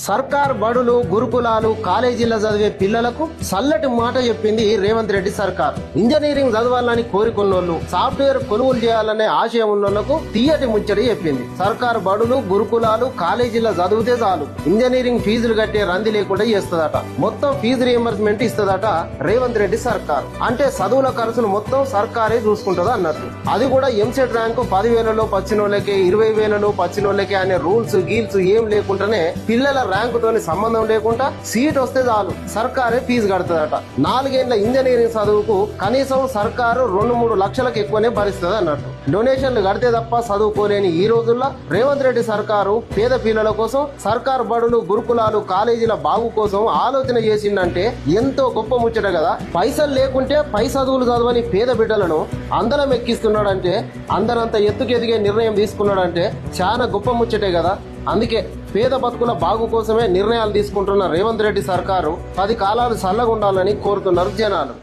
సర్కార్ బడులు గురుకులాలు కాలేజీల్లో చదివే పిల్లలకు చల్లటి మాట చెప్పింది రేవంత్ రెడ్డి సర్కార్. ఇంజనీరింగ్ చదవాలని కోరుకున్నోళ్ళు, సాఫ్ట్వేర్ కొనుగోలు చేయాలనే ఆశయం ఉన్నోళ్లకు తీయటి ముచ్చడి చెప్పింది. సర్కార్ బడులు గురుకులాలు కాలేజీల్లో చదివితే చాలు ఇంజనీరింగ్ ఫీజులు కట్టే రంది లేకుండా చేస్తుందట. మొత్తం ఫీజు రియంబర్స్మెంట్ ఇస్తుందట రేవంత్ రెడ్డి సర్కార్. అంటే చదువుల ఖర్చులు మొత్తం సర్కారే చూసుకుంటుందా అన్నట్టు. అది కూడా ఎంసెట్ ర్యాంకు 10,000లో పచ్చినోళ్ళకే 20,000లో పచ్చినోళ్ళకే అనే రూల్స్ గీల్స్ ఏం లేకుండానే పిల్లల ర్యాంకుతోని సంబంధం లేకుండా సీట్ వస్తే చాలు సర్కారే ఫీజు కడుతుందట. 4 ఏళ్ల ఇంజనీరింగ్ చదువుకు కనీసం సర్కారు 2-3 లక్షలకు ఎక్కువనే భరిస్తుంది అన్నట్టు. డొనేషన్లు కడితే తప్ప చదువుకోలేని ఈ రోజుల్లో రేవంత్ రెడ్డి సర్కారు పేద పిల్లల కోసం సర్కారు బడులు గురుకులాలు కాలేజీల బాగు కోసం ఆలోచన చేసిందంటే ఎంతో గొప్ప ముచ్చట కదా. పైసలు లేకుంటే పై చదువులు చదవని పేద బిడ్డలను అందరం ఎక్కిస్తున్నాడంటే, అందరంత ఎత్తుకెదిగే నిర్ణయం తీసుకున్నాడంటే చాలా గొప్ప ముచ్చటే కదా. అందుకే పేద బతుకుల బాగు కోసమే నిర్ణయాలు తీసుకుంటున్న రేవంత్ రెడ్డి సర్కారు 10 కాలాలు చల్లగుండాలని కోరుతున్నారు జనాలు.